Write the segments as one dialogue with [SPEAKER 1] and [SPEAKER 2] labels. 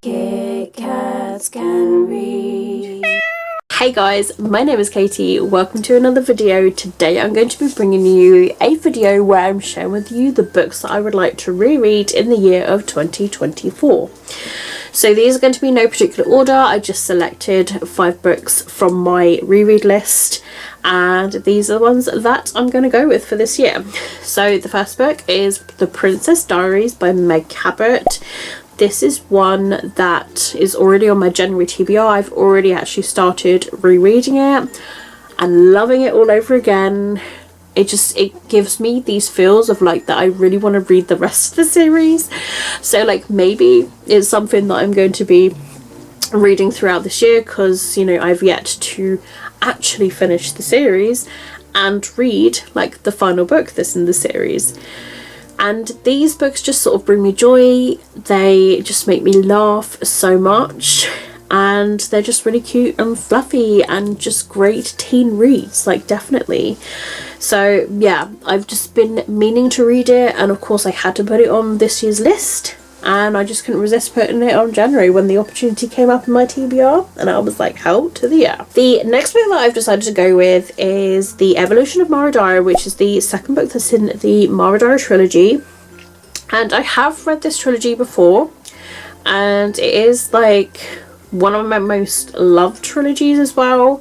[SPEAKER 1] Kitkatscanread. Hey guys, my name is Katie. Welcome to another video. Today I'm going to be bringing you a video where I'm sharing with you the books that I would like to reread in the year of 2024. So these are going to be no particular order. I just selected 5 books from my reread list, and these are the ones that I'm going to go with for this year. So the first book is The Princess Diaries by Meg Cabot. This is one that is already on my January TBR. I've already actually started rereading it and loving it all over again. It gives me these feels of like that I really want to read the rest of the series. So like maybe it's something that I'm going to be reading throughout this year, because you know I've yet to actually finish the series and read like the final book that's in the series. And these books just sort of bring me joy. They just make me laugh so much, and they're just really cute and fluffy and just great teen reads, like definitely. So yeah, I've just been meaning to read it, and of course I had to put it on this year's list, and I just couldn't resist putting it on January when the opportunity came up in my TBR, and I was like, hell to the yeah. The next book that I've decided to go with is The Evolution of Mara Diary, which is the second book that's in the Mara Diary trilogy. And I have read this trilogy before, and it is like one of my most loved trilogies as well.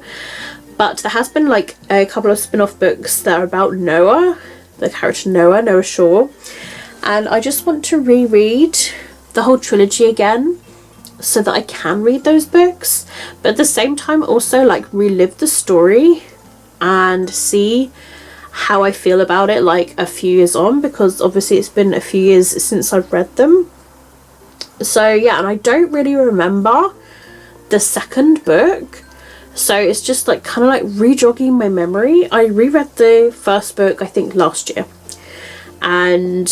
[SPEAKER 1] But there has been like a couple of spin-off books that are about Noah, the character Noah Shaw. And I just want to reread the whole trilogy again so that I can read those books, but at the same time also like relive the story and see how I feel about it like a few years on, because obviously it's been a few years since I've read them. So yeah, and I don't really remember the second book, so it's just like kind of like rejogging my memory. I reread the first book I think last year, and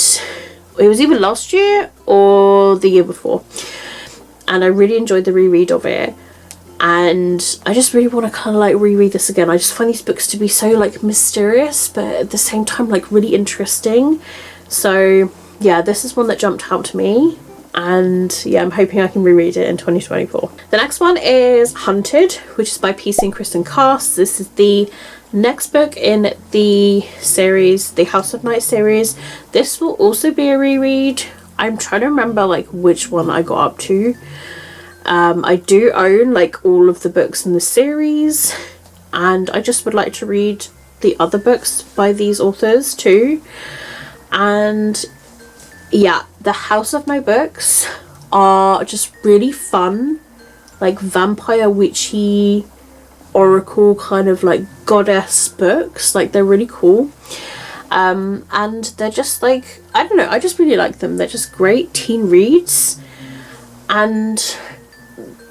[SPEAKER 1] it was either last year or the year before, and I really enjoyed the reread of it, and I just really want to kind of like reread this again. I just find these books to be so like mysterious, but at the same time like really interesting. So yeah, this is one that jumped out to me, and yeah, I'm hoping I can reread it in 2024. The next one is Hunted, which is by PC and Kristen Cast. This is the next book in the series, the House of Night series. This will also be a reread. I'm trying to remember like which one I got up to. I do own like all of the books in the series, and I just would like to read the other books by these authors too. And yeah, the House of Night books are just really fun, like vampire witchy oracle kind of like goddess books. Like they're really cool, and they're just like, I don't know, I just really like them. They're just great teen reads, and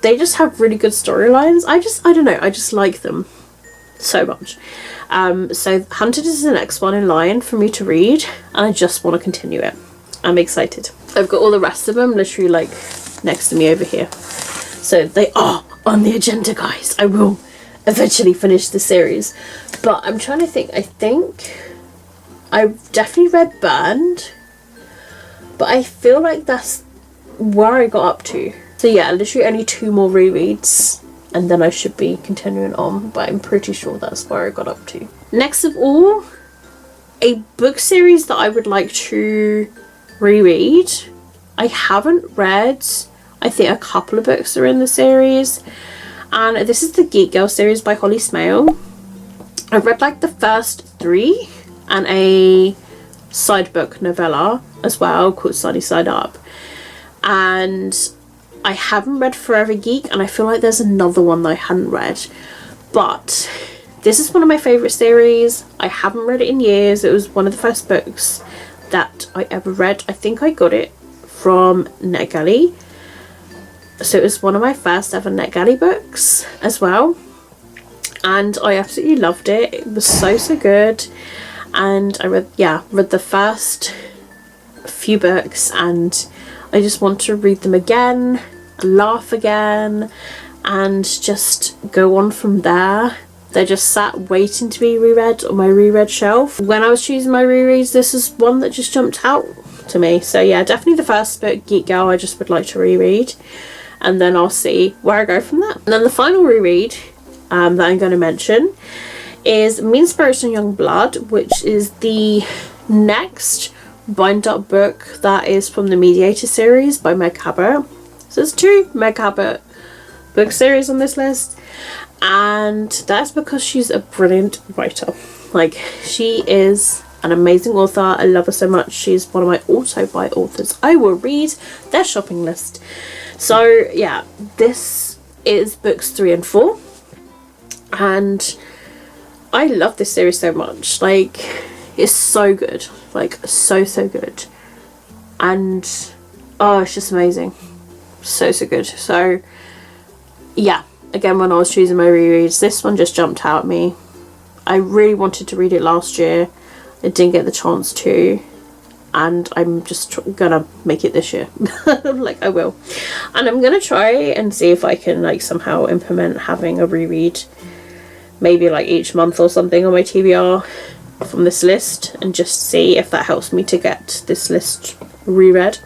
[SPEAKER 1] they just have really good storylines. I don't know, I just like them so much. So Hunted is the next one in line for me to read, and I just want to continue it. I'm excited. I've got all the rest of them literally like next to me over here, so they are on the agenda, guys. I will eventually finish the series, but I'm trying to think. I think I've definitely read Burned, but I feel like that's where I got up to. So yeah, literally only 2 more rereads and then I should be continuing on, but I'm pretty sure that's where I got up to. Next of all, a book series that I would like to reread. I haven't read, I think, a couple of books that are in the series, and this is the Geek Girl series by Holly Smale. I've read like the first 3 and a side book novella as well called Sunny Side Up, and I haven't read Forever Geek, and I feel like there's another one that I hadn't read, but this is one of my favourite series. I haven't read it in years. It was one of the first books that I ever read. I think I got it from NetGalley, so it was one of my first ever NetGalley books as well, and I absolutely loved it. It was so good, and I read the first few books, and I just want to read them again, laugh again, and just go on from there. They're just sat waiting to be reread on my reread shelf. When I was choosing my rereads, this is one that just jumped out to me. So yeah, definitely the first book, Geek Girl, I just would like to reread. and then I'll see where I go from there. And then the final reread that I'm going to mention is Mean Spirits and Young Blood, which is the next bind up book that is from the Mediator series by Meg Cabot. So there's 2 Meg Cabot book series on this list, and that's because she's a brilliant writer. Like, she is an amazing author. I love her so much. She's one of my auto-buy authors. I will read their shopping list. So yeah, this is books 3 and 4, and I love this series so much. Like, it's so good, like so good, and oh, it's just amazing, so good. So yeah, again, when I was choosing my rereads, this one just jumped out at me. I really wanted to read it last year. I didn't get the chance to, and I'm just gonna make it this year. Like, I will, and I'm gonna try and see if I can like somehow implement having a reread, maybe like each month or something on my TBR from this list, and just see if that helps me to get this list reread.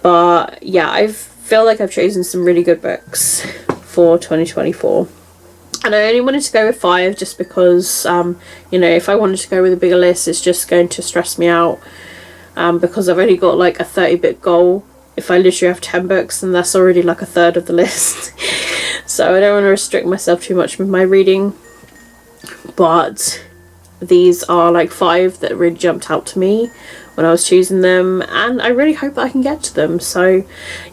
[SPEAKER 1] But yeah, I feel like I've chosen some really good books for 2024. And I only wanted to go with 5 just because, you know, if I wanted to go with a bigger list, it's just going to stress me out. Because I've only got like a 30-book goal. If I literally have 10 books, then that's already like a third of the list. So I don't want to restrict myself too much with my reading. But these are like 5 that really jumped out to me when I was choosing them, and I really hope that I can get to them. So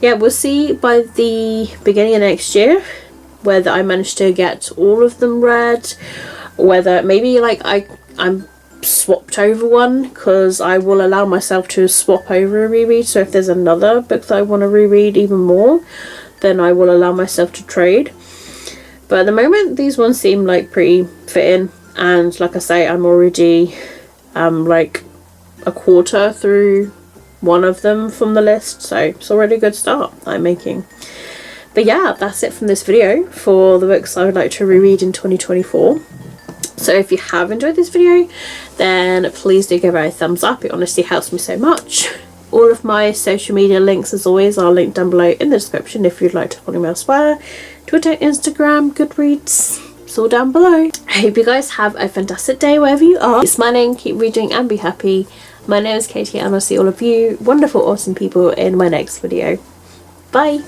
[SPEAKER 1] yeah, we'll see by the beginning of next year whether I manage to get all of them read, whether maybe like I'm swapped over one, because I will allow myself to swap over a reread. So if there's another book that I want to reread even more, then I will allow myself to trade. But at the moment, these ones seem like pretty fitting, and like I say, I'm already like a quarter through one of them from the list, so it's already a good start I'm making. But yeah, that's it from this video for the books I would like to reread in 2024. So if you have enjoyed this video, then please do give it a thumbs up. It honestly helps me so much. All of my social media links, as always, are linked down below in the description if you'd like to follow me elsewhere. Twitter, Instagram, Goodreads, it's all down below. I hope you guys have a fantastic day wherever you are. Keep smiling, keep reading, and be happy. My name is Katie, and I'll see all of you wonderful, awesome people in my next video. Bye!